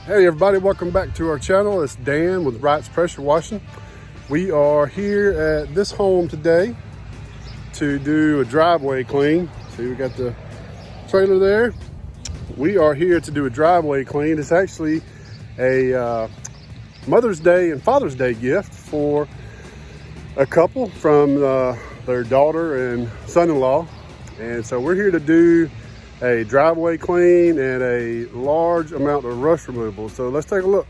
Hey everybody, welcome back to our channel. It's Dan with Wright's Pressure Washing. We are here at this home today to do a driveway clean. See, we got the trailer there. We are here to do a driveway clean. It's actually a Mother's Day and Father's Day gift for a couple from their daughter and son-in-law. And so we're here to do a driveway clean and a large amount of rust removal. So let's take a look.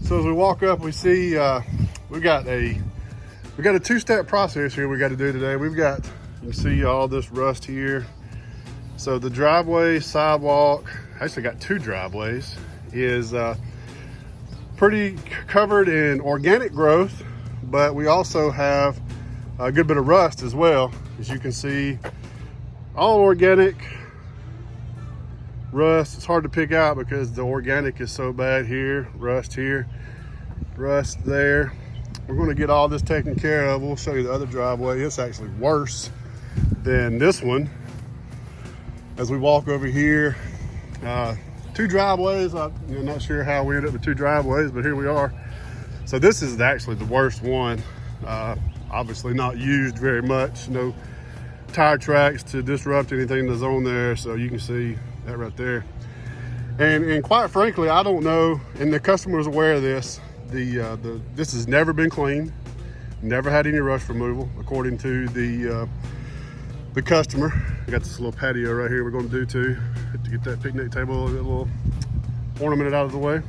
So as we walk up, we see we got a two-step process here we got to do today. You can see all this rust here. So the driveway, sidewalk, actually got two driveways, is pretty covered in organic growth, but we also have a good bit of rust as well. As you can see, all organic rust. It's hard to pick out because the organic is so bad here. Rust here, rust there. We're going to get all this taken care of. We'll show you the other driveway. It's actually worse than this one. As we walk over here, two driveways. I'm not sure how we ended up with two driveways, but here we are. So this is actually the worst one. Obviously not used very much. No tire tracks to disrupt anything that's on there, so you can see that right there. And quite frankly, I don't know, and the customer is aware of this. This has never been cleaned, never had any rust removal, according to the customer. We got this little patio right here we're going to do too, to get that picnic table a little ornamented out of the way.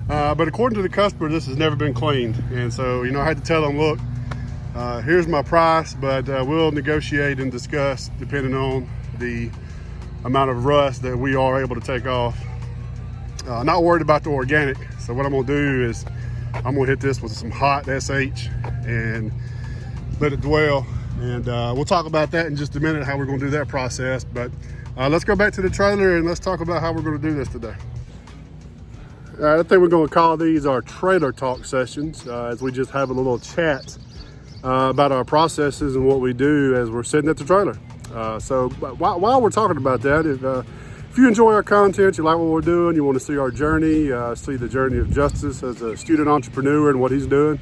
But according to the customer, this has never been cleaned, and so I had to tell them, look, here's my price, but we'll negotiate and discuss depending on the amount of rust that we are able to take off. Not worried about the organic. So what I'm gonna do is I'm gonna hit this with some hot SH and let it dwell. And we'll talk about that in just a minute, how we're gonna do that process. But let's go back to the trailer and let's talk about how we're gonna do this today. All right, I think we're gonna call these our trailer talk sessions, as we just have a little chat about our processes and what we do as we're sitting at the trailer. So while we're talking about that, if you enjoy our content, you like what we're doing, you want to see our journey, see the journey of Justice as a student entrepreneur and what he's doing,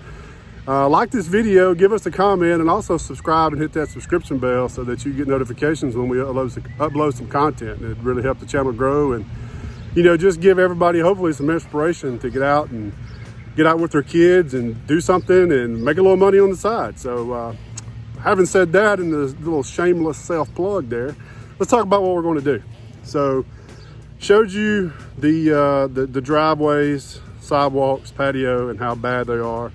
like this video, give us a comment, and also subscribe and hit that subscription bell so that you get notifications when we upload some content. It really helps the channel grow and just give everybody hopefully some inspiration to get out with their kids and do something and make a little money on the side. So having said that, and the little shameless self-plug there, let's talk about what we're going to do. So showed you the driveways, sidewalks, patio, and how bad they are.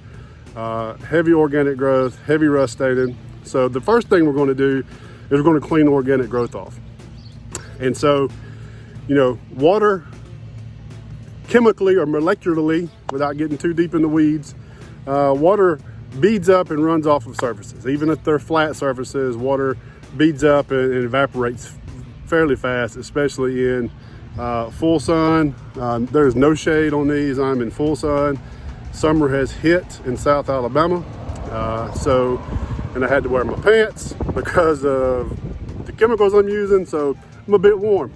Heavy organic growth, heavy rust staining. So the first thing we're going to do is we're going to clean organic growth off. And so, water, chemically or molecularly, without getting too deep in the weeds, water beads up and runs off of surfaces. Even if they're flat surfaces, water beads up and evaporates fairly fast, especially in full sun. There's no shade on these. I'm in full sun. Summer has hit in South Alabama. And I had to wear my pants because of the chemicals I'm using, so I'm a bit warm.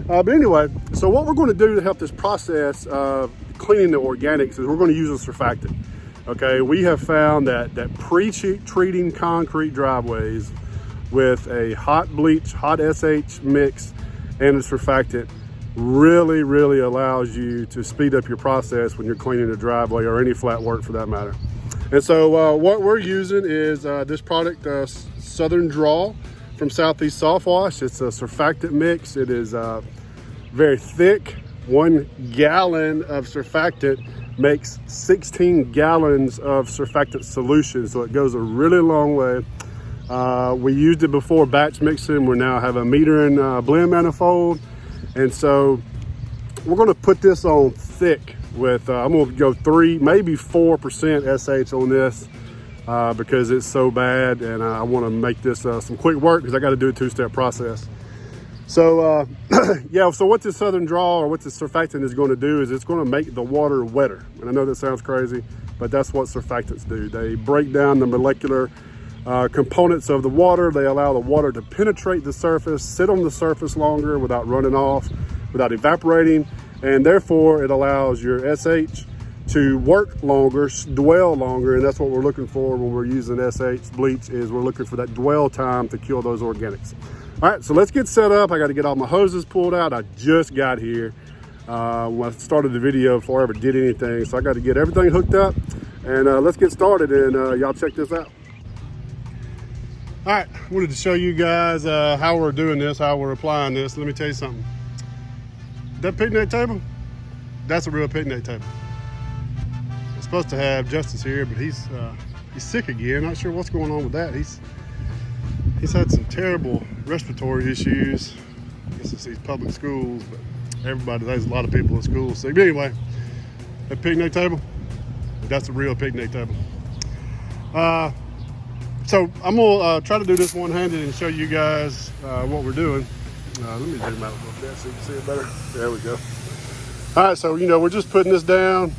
But anyway, so what we're going to do to help this process of cleaning the organics is we're going to use a surfactant. Okay, we have found that pre-treating concrete driveways with a hot bleach, hot SH mix, and a surfactant really, really allows you to speed up your process when you're cleaning a driveway or any flat work for that matter. And so what we're using is this product, Southern Draw from Southeast Soft Wash. It's a surfactant mix. It is very thick. 1 gallon of surfactant makes 16 gallons of surfactant solution, so it goes a really long way. We used it before batch mixing. We now have a meter and blend manifold, and so we're going to put this on thick with I'm going to go 3, maybe 4% SH on this because it's so bad, and I want to make this some quick work because I got to do a 2-step process. So yeah, so what this Southern Draw or what this surfactant is going to do is it's going to make the water wetter. And I know that sounds crazy, but that's what surfactants do. They break down the molecular components of the water. They allow the water to penetrate the surface, sit on the surface longer without running off, without evaporating, and therefore it allows your SH to work longer, dwell longer, and that's what we're looking for when we're using SH bleach, is we're looking for that dwell time to kill those organics. All right, so let's get set up. I got to get all my hoses pulled out. I just got here when I started the video before I ever did anything, so I got to get everything hooked up, and let's get started, and y'all check this out. All right, I wanted to show you guys how we're doing this, how we're applying this. Let me tell you something. That picnic table, that's a real picnic table. I'm supposed to have Justice here, but he's sick again. Not sure what's going on with that. He's had some terrible respiratory issues. I guess it's these public schools, but there's a lot of people in schools sick. But anyway, that picnic table, that's a real picnic table. So I'm gonna try to do this one-handed and show you guys what we're doing. Let me zoom out a little bit so you can see it better. There we go. All right, so we're just putting this down,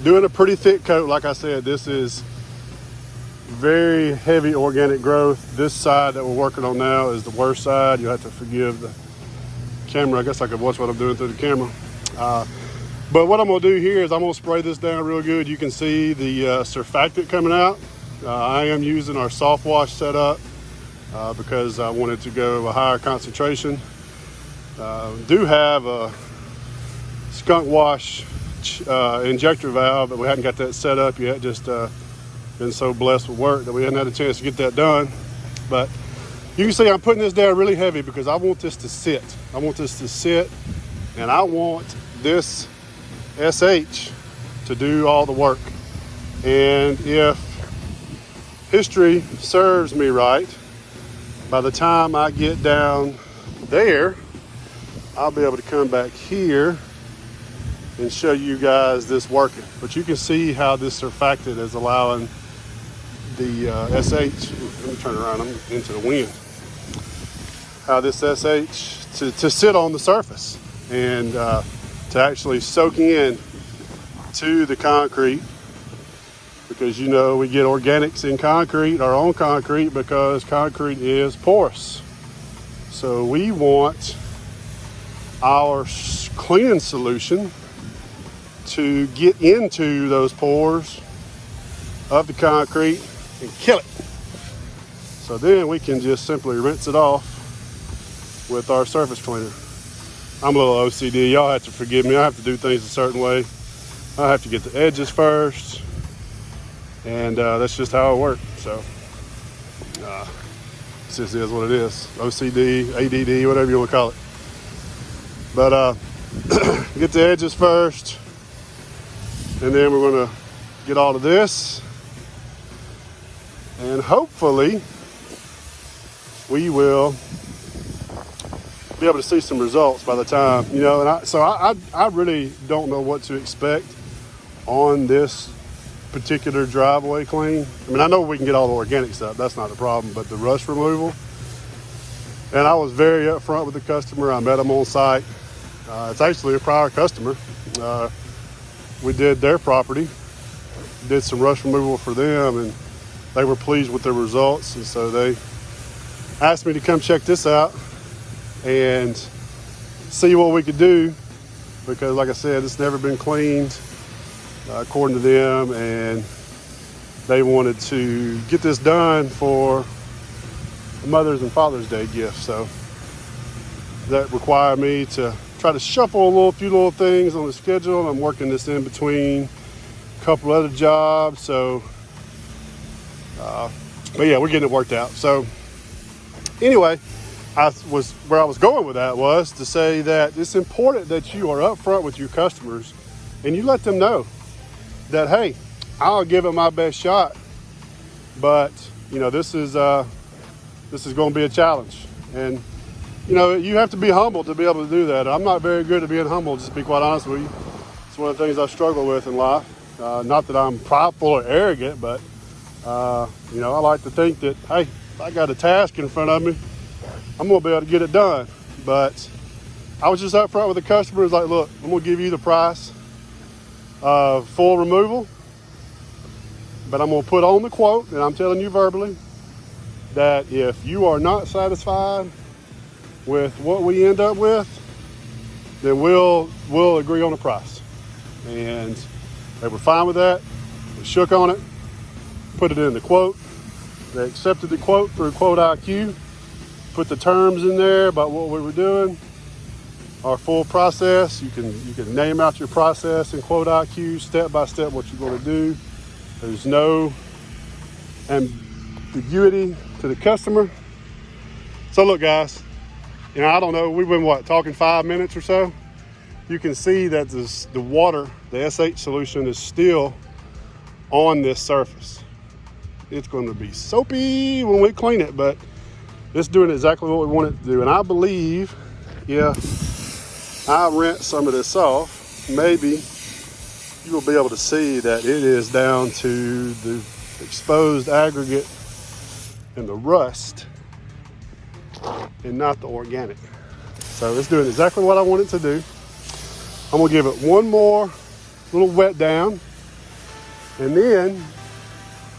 doing a pretty thick coat. Like I said, this is very heavy organic growth. This side that we're working on now is the worst side. You'll have to forgive the camera. I guess I could watch what I'm doing through the camera. But what I'm gonna do here is I'm gonna spray this down real good. You can see the surfactant coming out. I am using our soft wash setup because I wanted to go a higher concentration. Do have a skunk wash injector valve, but we hadn't got that set up yet. Just been so blessed with work that we hadn't had a chance to get that done. But you can see I'm putting this down really heavy because I want this to sit. I want this to sit, and I want this SH to do all the work. And if history serves me right, by the time I get down there, I'll be able to come back here and show you guys this working. But you can see how this surfactant is allowing the SH, let me turn around, I'm into the wind, how this SH to sit on the surface and to actually soak in to the concrete, because we get organics in concrete, our own concrete, because concrete is porous. So we want our cleaning solution to get into those pores of the concrete and kill it. So then we can just simply rinse it off with our surface cleaner. I'm a little OCD. Y'all have to forgive me. I have to do things a certain way. I have to get the edges first, and that's just how it works. So this just is what it is. OCD, ADD, whatever you want to call it. But get the edges first, and then we're going to get all of this, and hopefully we will be able to see some results by the time, and I really don't know what to expect on this particular driveway clean. I mean, I know we can get all the organic stuff, that's not the problem, but the rust removal, and I was very upfront with the customer. I met them on site. It's actually a prior customer. We did their property, did some rust removal for them, and they were pleased with their results, and so they asked me to come check this out and see what we could do, because like I said, it's never been cleaned according to them, and they wanted to get this done for Mother's and Father's Day gift. So that required me to try to shuffle a few little things on the schedule. I'm working this in between a couple other jobs, so but yeah, we're getting it worked out. So anyway, where I was going with that was to say that it's important that you are upfront with your customers and you let them know that, hey, I'll give it my best shot, but this is going to be a challenge, and you have to be humble to be able to do that. I'm not very good at being humble, just to be quite honest with you. It's one of the things I struggle with in life. Not that I'm prideful or arrogant, but I like to think that, hey, if I got a task in front of me, I'm gonna be able to get it done. But I was just up front with the customers, like, look, I'm gonna give you the price of full removal, but I'm gonna put on the quote, and I'm telling you verbally that if you are not satisfied with what we end up with, then we'll agree on a price. And they were fine with that. They shook on it, put it in the quote. They accepted the quote through Quote IQ, put the terms in there about what we were doing, our full process. You can name out your process in Quote IQ, step by step what you're going to do. There's no ambiguity to the customer. So look, guys, I don't know, we've been talking 5 minutes or so. You can see that the water, the SH solution, is still on this surface. It's going to be soapy when we clean it, but it's doing exactly what we want it to do. And I believe if I rinse some of this off, maybe you will be able to see that it is down to the exposed aggregate and the rust and not the organic. So it's doing exactly what I want it to do. I'm gonna give it one more little wet down, and then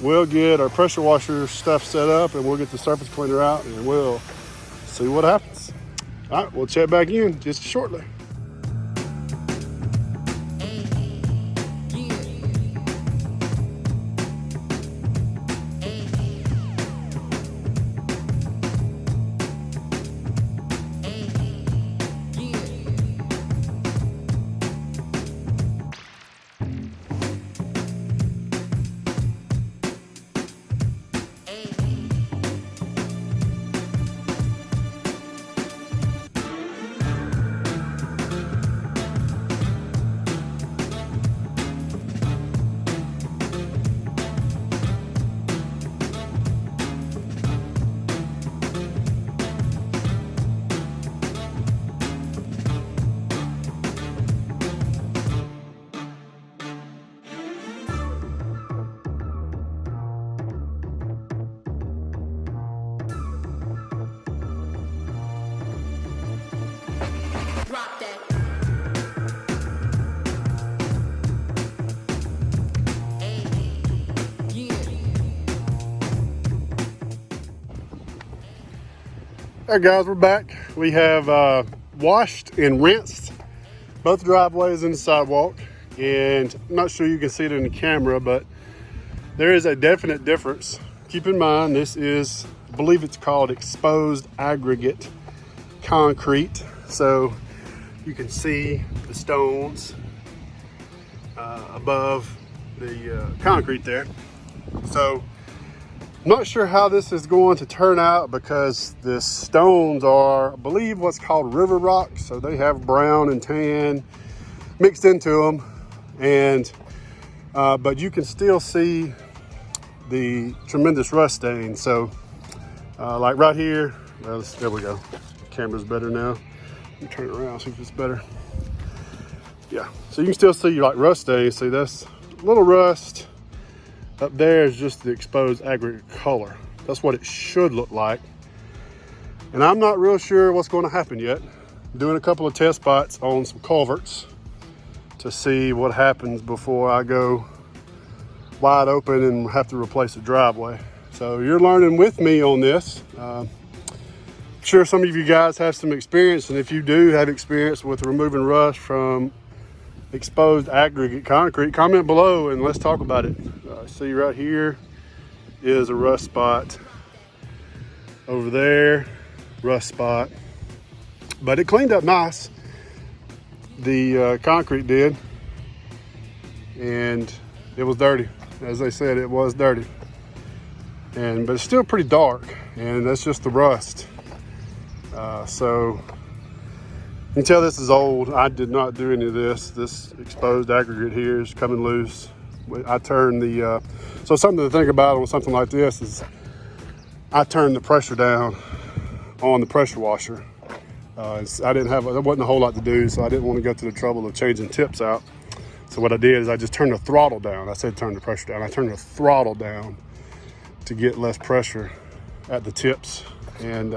we'll get our pressure washer stuff set up and we'll get the surface cleaner out and we'll see what happens. All right, we'll check back in just shortly. All right, guys, we're back. We have washed and rinsed both driveways and the sidewalk, and I'm not sure you can see it in the camera, but there is a definite difference. Keep in mind, this is, I believe it's called exposed aggregate concrete. So you can see the stones above the concrete there. So I'm not sure how this is going to turn out because the stones are, I believe, what's called river rock. So they have brown and tan mixed into them, and but you can still see the tremendous rust stain. So like right here, there we go. Camera's better now. Let me turn it around, see if it's better. Yeah, so you can still see like rust stains. See, that's a little rust. Up there is just the exposed aggregate color. That's what it should look like. And I'm not real sure what's going to happen yet. I'm doing a couple of test spots on some culverts to see what happens before I go wide open and have to replace the driveway. So you're learning with me on this. I'm sure some of you guys have some experience, and if you do have experience with removing rust from exposed aggregate concrete, comment below and let's talk about it. See, right here is a rust spot. Over there, rust spot. But it cleaned up nice. The concrete did. And it was dirty. As they said, it was dirty. But it's still pretty dark, and that's just the rust. So you can tell this is old. I did not do any of this. This exposed aggregate here is coming loose. I turned the, so something to think about on something like this is I turned the pressure down on the pressure washer. There wasn't a whole lot to do, so I didn't want to go through the trouble of changing tips out. So what I did is I just turned the throttle down. I said turn the pressure down. I turned the throttle down to get less pressure at the tips, and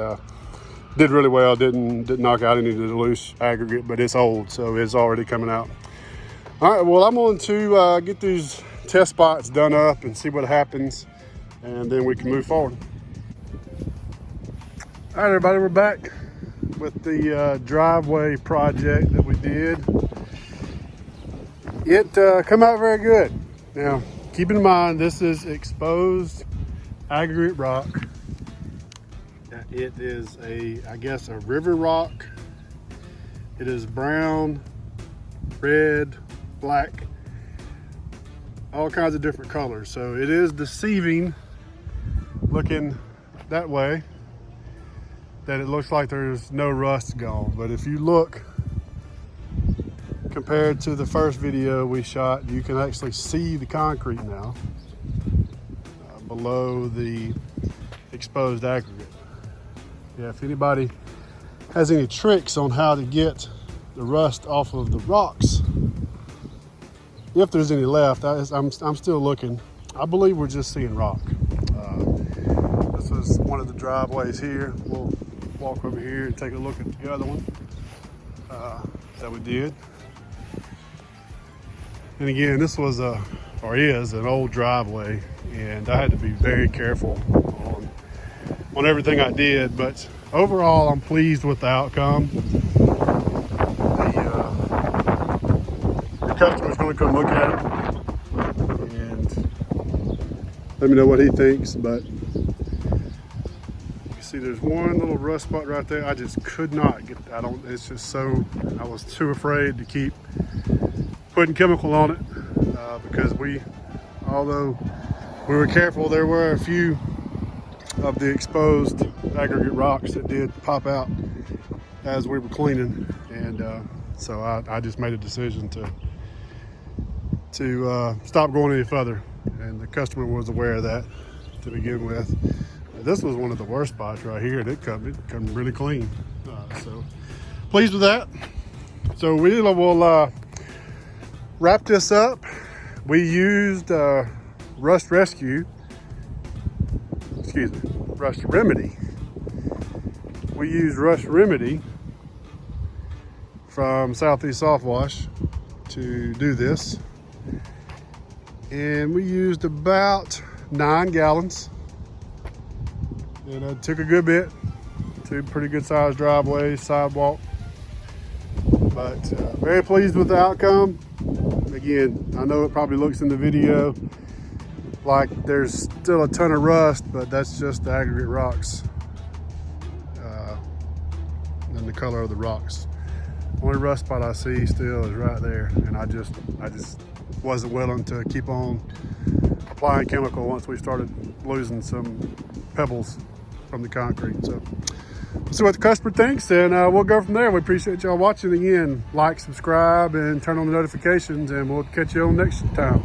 did really well. Didn't knock out any of the loose aggregate, but it's old, so it's already coming out. All right, well, I'm going to get these test spots done up and see what happens, and then we can move forward. All right, everybody, we're back. with the driveway project that we did. It come out very good. Now, keep in mind, this is exposed aggregate rock. It is I guess a river rock. It is brown, red, black, all kinds of different colors. So it is deceiving looking that way, that it looks like there's no rust gone. But if you look compared to the first video we shot, you can actually see the concrete now below the exposed aggregate. Yeah, if anybody has any tricks on how to get the rust off of the rocks, if there's any left, I'm still looking. I believe we're just seeing rock. This was one of the driveways here. We'll walk over here and take a look at the other one that we did. And again, this was is an old driveway, and I had to be very careful on everything I did. But overall, I'm pleased with the outcome. The customer's going to come look at it and let me know what he thinks. But you see, there's one little rust spot right there. I just could not get. It's just so. I was too afraid to keep putting chemical on it because although we were careful, there were a few of the exposed aggregate rocks that did pop out as we were cleaning, and so I just made a decision to stop going any further, and the customer was aware of that to begin with. This was one of the worst spots right here, and it come really clean, so pleased with that. So we will wrap this up. We used Rust Remedy. We used Rust Remedy from Southeast Soft Wash to do this. And we used about 9 gallons. And it took a good bit. 2 pretty good sized driveways, sidewalk. But very pleased with the outcome. Again, I know it probably looks in the video like there's still a ton of rust, but that's just the aggregate rocks and the color of the rocks. Only rust spot I see still is right there, and I just wasn't willing to keep on applying chemical once we started losing some pebbles from the concrete. So we'll see what the customer thinks, and we'll go from there. We appreciate y'all watching. Again, like, subscribe, and turn on the notifications, and we'll catch you on next time.